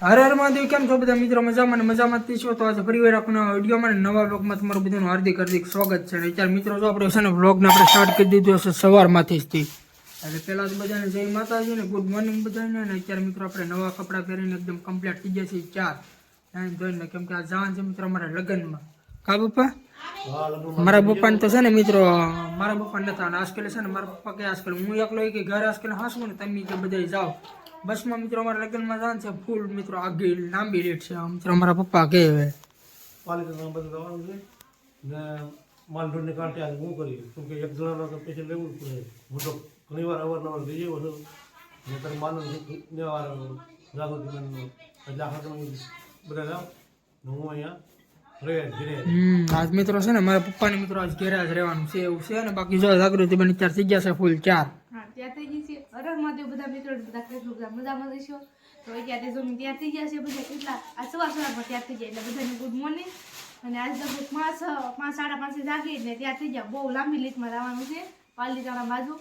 હર હર મહાદેવ, કેમ છો બધા મિત્રો? મજામાં ને મજામાંથી છો? તો આજે ફરીવાર આપણા વિડીયોમાં નવા બ્લોગમાં તમારું બધાનું હાર્દિક સ્વાગત છે. અત્યારે મિત્રો જો આપણે છે ને બ્લોગને આપણે સ્ટાર્ટ કરી દીધો છે સવારમાંથી જ એટલે પહેલાં તો બધાને જય માતાજી ને ગુડ મોર્નિંગ બધાને. અને અત્યારે મિત્રો આપણે નવા કપડાં પહેરીને એકદમ કમ્પ્લીટ થઈ ગયા છે 4 જોઈને, કેમ કે આ જવાનું છે મિત્રો અમારા લગ્નમાં. કા પપ્પા? મારા પપ્પાને તો છે ને મિત્રો, મારા પપ્પાને નતા આજકાલ છે ને મારા પપ્પા કે આજકાલ હું એકલો કે ઘરે આજકાલ હાસું ને તમે કે બધા જાઓ બસમાં મિત્રો. અમારા લગ્નમાં જવાનું છે ફૂલ મિત્રો, આગળ લાંબી રેટ છે મિત્રો. અમારા પપ્પા કહે હવે પાલિકા બધું જવાનું છે ને માલઢોરને કાંઠે આજે હું કરી કેમ કે એક જણાનો તો પેશન્ટ લેવું જ પડે. હું તો ઘણી વાર અવારનવાર જઈ આવ્યો છું ને તારે માનો નેવાર રાઘો એટલે આખા બધા જાઓ ને હું અહીંયા આજ મિત્રો છે ને મારા પપ્પાને મિત્રો આજ ઘેરે જ રહેવાનું છે એવું છે ને. બાકી જો જાગૃતિ બની 4 થઈ ગયા છે ફૂલ 4. ત્યાં થઈ ગઈ છે. અરે મહાદેવ બધા મિત્રો બધા ફેસબુક મજામાં રહીશો. તો અત્યારે જો ત્યાં થઈ ગયા છે બધા કેટલા આ સવારમાં ત્યાં થઈ ગયા એટલે બધાને ગુડ મોર્નિંગ. અને આજ લગભગ 5:30 જાગી ને ત્યાં થઈ ગયા. બહુ લાંબી લીટમાં જવાનું છે પાલીતાણા બાજુ,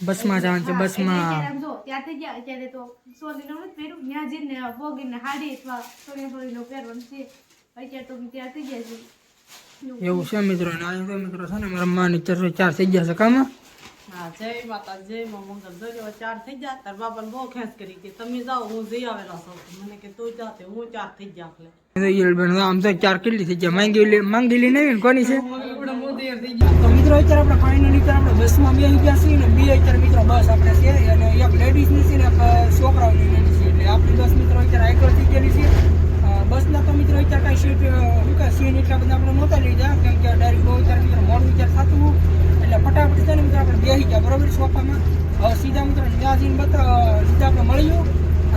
બસમાં જવાનું છે. બસમાં જો ત્યાં થઈ ગયા. અત્યારે તો સોલીનું નથી પહેર્યું, ત્યાં જઈને બોગીને હાડી અથવા સોળીનું પહેરવાનું છે. અત્યારે તો ત્યાં થઈ ગયા છે એવું છે મિત્રો. અને આ મિત્રો છે ને મારા માની 4 થઈ ગયા છે કામાં. હા, જય માતા, જય મા મંગલ. જો 4 થઈ ગયા. તાર બાપાને બહુ ખેંચ કરી કે તમે જાઓ, હું જઈ આવેલા છું. મને કે તું જાતે, હું 4 થઈ ગયા. આમ તો 4 કેટલી થઈ ગયા? માંગેલી નહીં કોની છે તો મિત્રો. અત્યારે આપણે ફાઇનલી આપણે બસમાં બે ગયા છીએ ને બે અત્યારે મિત્રો બસ આપણે છે અને એક લેડીઝની છે ને એક છોકરાઓની લેડીઝ છે. એટલે આપણી બસ મિત્રો અત્યારે આગળ થઈ ગયેલી છે. બસના તો મિત્રો અત્યારે કાંઈ સીટ શું કાંઈ સીન એટલા બધા આપણે નહોતા લીધા, કેમ કે ડાયરેક્ટ બહુ અત્યારે મિત્રો મોડું વિચાર થતું એટલે ફટાફટ છે ને મિત્રો આપણે બેસી ગયા બરોબર સોફામાં. હવે સીધા મિત્રો ત્યાં જઈને સીધા આપણે મળ્યું.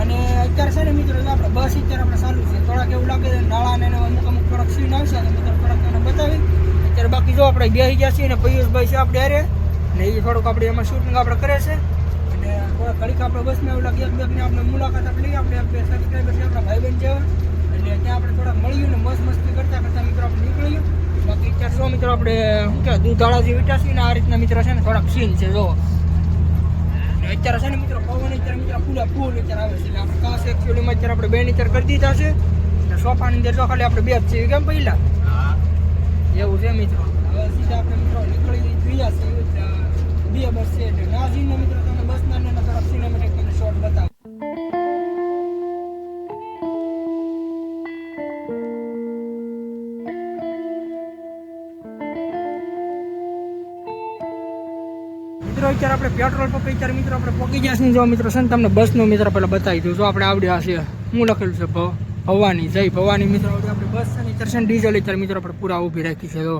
અને અત્યારે છે ને મિત્રો આપણે બસ અત્યારે આપણે ચાલુ છે. થોડાક એવું લાગે નાળા ને અમુક થોડાક સીન આવશે તો મિત્રો થોડાક એને બતાવી. અત્યારે બાકી જો આપણે બેસી ગયા છીએ ને પિયુષભાઈ છે આપણે હારે ને એ થોડુંક આપણે એમાં શૂટિંગ આપણે કરે છે. અને થોડાક ઘડીક આપણે બસમાં એવું લાગે એકબીજાની આપણે મુલાકાત આપણે લઈએ. આપણે બે સબસ્ક્રાઈબર છે આપણા ભાઈબંધ જેવા એટલે ત્યાં આપણે થોડાક મળ્યું ને મસ્તી કરતા મિત્રો આપણે નીકળ્યું. બાકી અત્યારે જો મિત્રો આપણે શું કહેવાય દૂધાળા જે વિટાસી ને આ રીતના મિત્રો છે ને થોડાક સીન છે જો. અત્યારે છે ને મિત્રો પવન અત્યારે મિત્રો ફૂલ અત્યારે આવે છે. એટલે આપણે કાસ એકચ્યુઅલીમાં અત્યારે આપણે બે નીચર કરી દીધા છે અને સોફાની અંદર જો ખાલી આપણે બે જ છીએ કેમ પહેલા એવું છે મિત્રો. હવે સીધા આપણે મિત્રો નીકળી ગયા છે બે બસ છે એટલે નાજીને મિત્રો તમે બસના ને થોડાક સિનેમેટિક તમને શોર્ટ બતાવો. મિત્રો અત્યારે આપણે પેટ્રોલ પંપ અત્યારે મિત્રો આપણે પહોંચી ગયા છીએ. જો મિત્રો છે ને તમને બસનું મિત્રો પહેલાં બતાવી દઉં. જો આપણે આવડે આ છે હું લખેલું છે ભવાની, જય ભવાની મિત્રો. આપણે બસ છે ને અત્યારે છે ને ડીઝલ અત્યારે મિત્રો આપણે પૂરા ઊભી રાખી છે જો.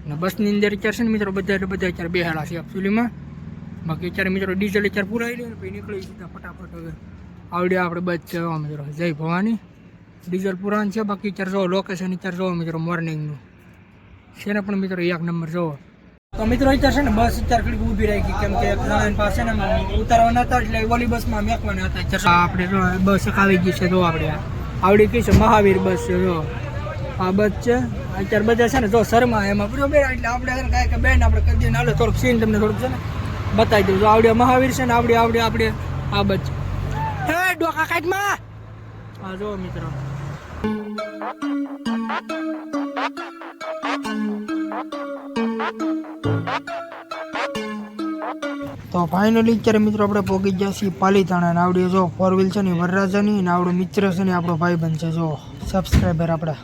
અને બસની અંદર અત્યારે છે ને મિત્રો બધા અત્યારે બેહાડા છે એકચ્યુઅલીમાં. બાકી અત્યારે મિત્રો ડીઝલ અત્યારે પૂરાઈ લે ને પછી નીકળી સીધા ફટાફટ. હવે આવડે આપણે બસ છે મિત્રો જય ભવાની, ડીઝલ પુરાણ છે. બાકી અત્યારે જો લોકેશન અત્યારે જોવો મિત્રો મોર્નિંગનું છે ને પણ મિત્રો 1 નંબર જોવો. તો મિત્રો અત્યારે છે ને બસ અત્યારે ઘડીક ઊભી રાખી કેમ કે એક પાસે ને ઉતારવાના હતા એટલે ઓલી બસમાં મેકવાના હતા. અત્યારે આપણે જો બસ આવી ગઈ છે જો આપણે આવડી કઈ છે મહાવીર બસ છે જો આ બસ છે. અત્યારે બધા છે ને જો શર્મા એમાં બરોબર એટલે આપણે કાંઈ કે બેન આપણે કરી દઈએ હાલો થોડુંક સીન તમને થોડુંક છે ને બતાવી દઉં. જો આવડે મહાવીર છે ને આવડે આપણે આ બસ હે ડોકા કાઢમાં હા જો મિત્રો. તો ફાઇનલી અત્યારે મિત્રો આપણે પહોંચી ગયા છીએ પાલીતાણા. ને આવડી જો 4 વ્હીલ છે ને વરરાજાની ને આવડો મિત્ર છે ને આપણો ભાઈબંધ છે જો સબસ્ક્રાઈબર આપણા.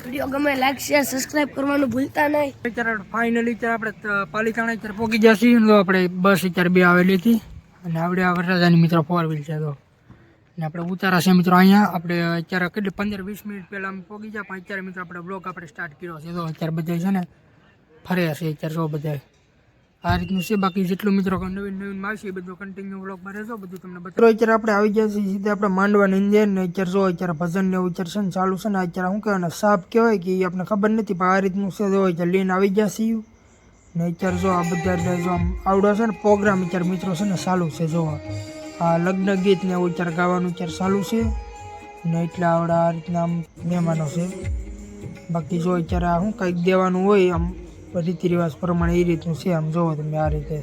વિડીયો ગમે લાઈક શેર સબસ્ક્રાઇબ કરવાનું ભૂલતા નહીં. અત્યારે ફાઇનલી અત્યારે આપણે પાલીતાણા અત્યારે પહોંચી ગયા છીએ. તો આપણે બસ અત્યારે બે આવેલી હતી અને આવડે આ વરરાજાની મિત્રો 4 વ્હીલ છે તો. ને આપણે ઉતારા છે મિત્રો અહીંયા આપણે અત્યારે કેટલી 15-20 મિનિટ પહેલાં અમે પહોંચી ગયા. પણ અત્યારે મિત્રો આપણે બ્લોગ આપણે સ્ટાર્ટ કર્યો છે તો અત્યારે બધા છે ને ફર્યા છે અત્યારે જો બધા આ રીતનું છે. બાકી જેટલું મિત્રો નવીન આવશે એ બધું કન્ટિન્યુ બ્લોગમાં રહેજો બધું તમને બતાવો. અત્યારે આપણે આવી ગયા છીએ સીધા આપણે માંડવાની અંદર ને અત્યારે જો અત્યારે ભજન ને એવું અત્યારે છે ને ચાલુ છે ને અત્યારે શું કહેવાય સાપ કહેવાય કે એ આપણે ખબર નથી પણ આ રીતનું છે જો અત્યારે લઈને આવી ગયા છીએ. ને અત્યારે જો આ બધા જો આમ આવડો છે ને પ્રોગ્રામ અત્યારે મિત્રો છે ને ચાલુ છે જો આ લગ્ન ગીત ને એવું અત્યારે ગાવાનું અત્યારે ચાલુ છે ને એટલે આવડા આ રીતના આમ મહેમાનો છે. બાકી જો અત્યારે આ શું કંઈક દેવાનું હોય આમ રીતિ રિવાજ પ્રમાણે એ રીતનું છે આમ જોવો તમે આ રીતે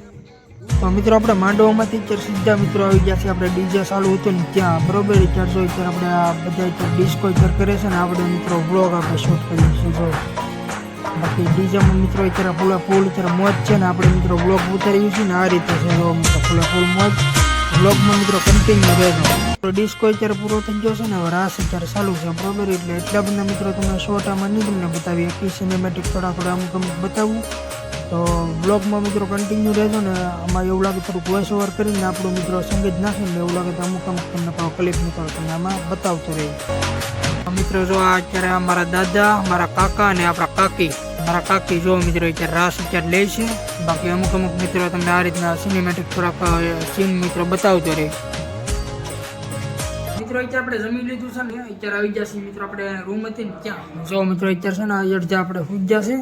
તો મિત્રો આપણે માંડવામાંથી અત્યારે સીધા મિત્રો આવી ગયા છે આપણે ડીજે ચાલુ હતું ને ત્યાં બરોબર અત્યારે જો અત્યારે આપણે આ બધા અત્યારે ડિસ્કો અત્યારે કરે છે ને આપણે મિત્રો વ્લોગ આપણે શૂટ કરીએ છીએ જો બાકી ડીજેમાં મિત્રો અત્યારે ફૂલ અત્યારે મોજ છે ને આપણે મિત્રો વ્લોગ ઉતારીએ છીએ ને આ રીતે છે જો મિત્રો ફૂલ મોજ વ્લોગમાં મિત્રો કન્ટિન્યુ રહેજો ડિસ્કો અત્યારે પૂરો થઈ ગયો છે ને હવે રાસ અત્યારે ચાલુ છે બરોબર એટલે એટલા બધા મિત્રો તમે શોર્ટામાં નહીં તમને બતાવી એકવી સિનેમેટિક થોડા અમુક બતાવું તો બ્લોગમાં મિત્રો કન્ટિન્યુ રહેજો ને આમાં એવું લાગે થોડુંક વોઇસ ઓવર કરીને આપણું મિત્રો સંગીત નાખીને એવું લાગે તો અમુક તમને ક્લિપ નીકળો તમને આમાં બતાવતો રહે મિત્રો જો આ અત્યારે અમારા દાદા મારા કાકા અને આપણા કાકી જો મિત્રો અત્યારે રાસ અત્યારે લે છે બાકી અમુક મિત્રો તમને આ રીતના સિનેમેટિક થોડાક સીન મિત્રો બતાવતો રહે મિત્રો અત્યારે આપણે જમી લીધું છે ને અત્યારે આવી ગયા છે મિત્રો આપણે રૂમ હતી ને ત્યાં જો મિત્રો અત્યારે છે ને અડધા આપણે પૂજ્યા છે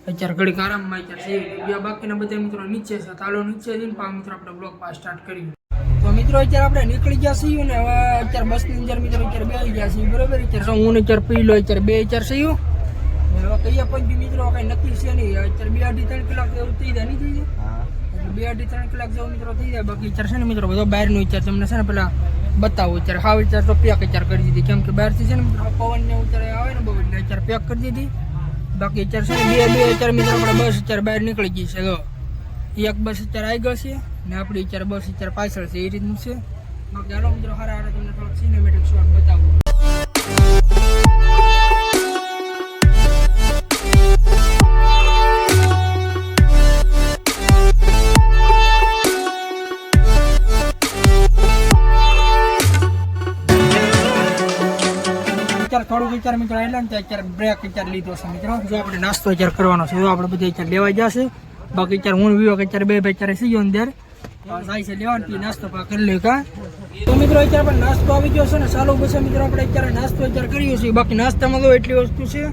અત્યારે ઘડીક આરામમાં અત્યારે છે બીજા બાકીના બધા મિત્રો નીચે છે તાલો નીચે જઈને પાછા મિત્રો આપણે બ્લોગ પાસ સ્ટાર્ટ કરીએ તો મિત્રો અત્યારે આપણે નીકળી ગયા છીએ ને હવે અત્યારે બસની અંદર મિત્રો અત્યારે બેસી ગયા છીએ બરોબર અત્યારે હું અત્યારે પી લો અત્યારે બે અત્યારે છીએ હવે કયા પછી મિત્રો કઈ નક્કી છે નહીં અત્યારે 2-3 કલાક એવું થઈ જાય નહીં થઈ જાય 2-3 કલાક જેવું મિત્રો થઈ જાય બાકી અત્યારે છે ને મિત્રો બધો બહારનું અત્યારે તમને છે ને પેલા બતાવું અત્યારે હાવ અત્યારે તો પેક અત્યારે કરી દીધી કેમ કે બહારથી છે ને મિત્રો પવન ને અત્યારે આવે ને બહુ એટલે અત્યારે પેક કરી દીધી બાકી અત્યારે છે ને બે અત્યારે મિત્રો આપણે બસ અત્યારે બહાર નીકળી ગઈ છે જો એક બસ અત્યારે આવી ગઈ છે ને આપણી અત્યારે બસ અત્યારે પાછળ છે એ રીતનું છે બાકી હાલો મિત્રો હારા તમને થોડોક સિનેમેટિક શોટ બતાવું થોડુંક વિચાર મિત્રો આવેલા ને અત્યારે બ્રેક અત્યારે લીધો છે મિત્રો જો આપણે નાસ્તો અત્યારે કરવાનો છે જો આપણે બધે અત્યારે લેવા જશે બાકી અત્યારે હું વિવો કે અત્યારે બે અત્યારે સીજો અંદર જાય છે લેવાનું પી નાસ્તો કરી લે કા તો મિત્રો અત્યારે આપણે નાસ્તો આવી ગયો છે ને ચાલુ બસ મિત્રો આપણે અત્યારે નાસ્તો અત્યારે કરીએ છીએ બાકી નાસ્તામાં તો એટલી વસ્તુ છે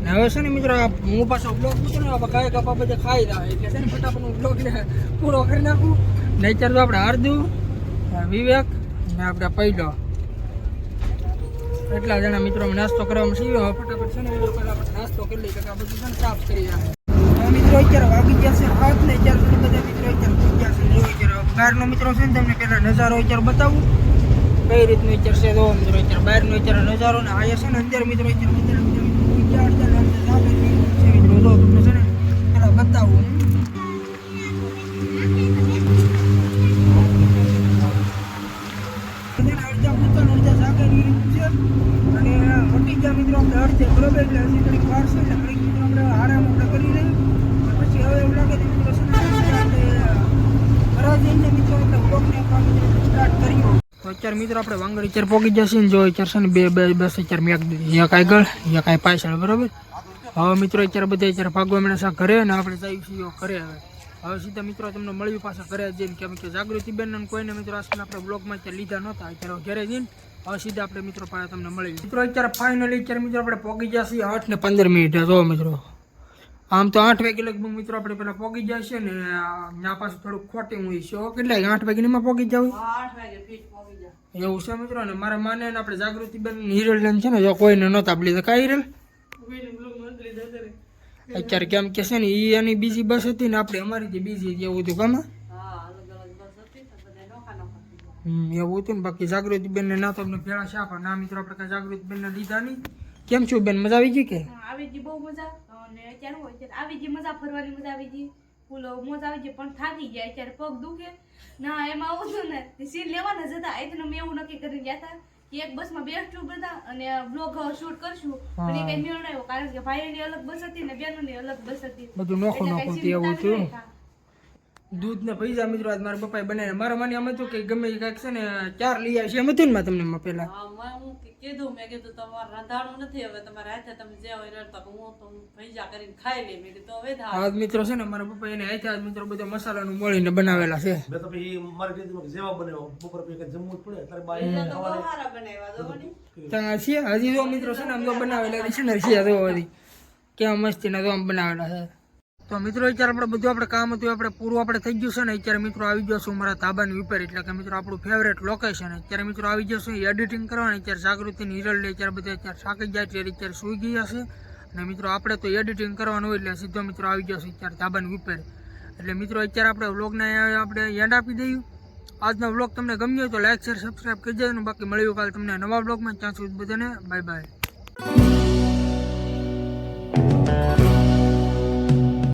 ને હવે છે ને મિત્રો હું પાછો બ્લોગ પૂછું ને કાંઈ કપા બધે ખાઈ રહ્યા એટલે છે ને ફટાફટ હું બ્લોગ પૂરો કરી નાખું ને અત્યારે તો આપણે હાર્દુ વિવેક ને આપણે પહેલો એટલા જણા મિત્રો નાસ્તો કરવામાં છીએ હવે ફટાફટ છે ને પહેલા આપણે નાસ્તો કરી લઈએ કે આ બધું છે ને સાફ કરી જાય મિત્રો અત્યારે વાગી ગયા છે હાથ ને અત્યારે બધા મિત્રો અત્યારે પૂરી ગયા છે જો અત્યારે બહારનો મિત્રો છે ને તમને પહેલા નજારો અત્યારે બતાવું કઈ રીતનું અત્યારે છે જો મિત્રો અત્યારે બહારનો અત્યારે નજારો ને આ છે ને અંદર મિત્રો અત્યારે મિત્રો જો તમને છે ને પહેલા બતાવું મિત્રો આપણે અડધે બરોબર એટલે હજી ઘડીક વાર છે એટલે ઘડીક મિત્રો આપણે આરામ આપણે કરી લઈએ પછી હવે એવું લાગે તો મિત્રો છે ને આપણે ઘરે જઈને મિત્રો આપણે બ્લોગને સ્ટાર્ટ કરીએ તો અત્યારે મિત્રો આપણે વાંગડ અત્યારે પહોંચી જશે ને જો અત્યારે છે ને બે બસ અત્યારે મેક દીધી એક આગળ એક આ પાછળ બરોબર હવે મિત્રો અત્યારે બધા અત્યારે ભાગવા મળે ઘરે અને આપણે જઈએ છીએ ઘરે હવે સીધા મિત્રો તમને મળ્યું પાછા ઘરે જઈને કેમ કે જાગૃતિબેન કોઈને મિત્રો આજકાલ આપણે બ્લોગમાં અત્યારે લીધા નહોતા અત્યારે ઘરે જઈને હવે સીધા આપણે મિત્રો પાસે તમને મળી મિત્રો અત્યારે ફાઇનલી અત્યારે મિત્રો આપણે પહોંચી જશે 8:15 જો મિત્રો આમ તો 8 વાગે લગભગ મિત્રો આપણે પેલા પહોંચી જશે ને ત્યાં પાછું થોડુંક ખોટી હું છે કેટલા 8 વાગ્યામાં પહોંચી જાવ 8 વાગે ફીટ પહોંચી જાય એવું છે મિત્રો ને મારા માને ને આપણે જાગૃતિબેન હિરલ છે ને જો કોઈને નહોતા લીધા કાંઈ હિરલ અત્યારે કેમ કે છે ને એ એની બીજી બસ હતી ને આપણે અમારી જે બીજી જેવું હતું કામાં એવું હતું ને બાકી જાગૃતિબેન ને ના તમને ભેળા છે પણ ના મિત્રો આપણે કઈ જાગૃતિબેન ને લીધા નહીં કેમ છું બેન મજા આવી ગઈ કે આવી ગઈ બહુ મજા અને અત્યારે હોય છે આવી ગઈ મજા ફરવાની મજા આવી ગઈ ફૂલ મોજ આવી ગઈ પણ થાકી ગયા અત્યારે પગ દુખે ના એમાં આવું હતું ને સીન લેવાના જ હતા એટલે મેં એવું નક્કી કરી ગયા હતા કે એક બસમાં બેસશું બધા અને બ્લોગ શૂટ કરશું અને કઈ નિર્ણય આવ્યો કારણ કે ભાઈની અલગ બસ હતી ને બેનની અલગ બસ હતી બધું નોખું નોખું એવું થયું દૂધ ને પૈસા મિત્રો આજ મારા પપ્પાએ બનાવ્યા મારા મને એમ હતું કે ગમે કાંઈક છે ને 4 લઈ આવશે એમ હતું ને તમને પેલા હું કીધું મેં કીધું તમારે રાંધાણું નથી હવે તમારે હાથે તમે જે હોય રડતા હું તો ભૈજા કરીને ખાઈ લે મેં કીધું હવે આજ મિત્રો છે ને મારા પપ્પા એને હાથે આજ મિત્રો બધા મસાલાનું મળીને બનાવેલા છે મેં તો પછી મારે કીધું કે જેવા બનાવ્યો બપોર પછી કઈ જમવું જ પડે તારે ભૈજા તો બહુ સારા બનાવ્યા જોવાની ત્યાં છે હજી તો મિત્રો છે ને આમ તો બનાવેલા છે ને છે તો હજી કેવા મસ્તી ના તો આમ બનાવેલા છે તો મિત્રો અત્યારે આપણે બધું આપણે કામ હતું આપણે પૂરું આપણે થઈ ગયું છે ને અત્યારે મિત્રો આવી ગયો છું મારા ધાબાની ઉપર એટલે કે મિત્રો આપણું ફેવરેટ લોકેશન અત્યારે મિત્રો આવી જશું એડિટિંગ કરવાની અત્યારે જાગૃતિની હિરલ અત્યારે બધા અત્યારે થાકી જાય છે અત્યારે સૂઈ ગયા છે અને મિત્રો આપણે તો એડિટિંગ કરવાનું હોય એટલે સીધો મિત્રો આવી જશે અત્યારે ધાબાની ઉપર એટલે મિત્રો અત્યારે આપણે વ્લોગને આપણે એન્ડ આપી દઈએ. આજનો વ્લોગ તમને ગમ્યો તો લાઈક શેર સબસ્ક્રાઈબ કરી દેજો. બાકી મળ્યું કાલે તમને નવા વ્લોગમાં. ત્યાં સુધી બધાને બાય બાય.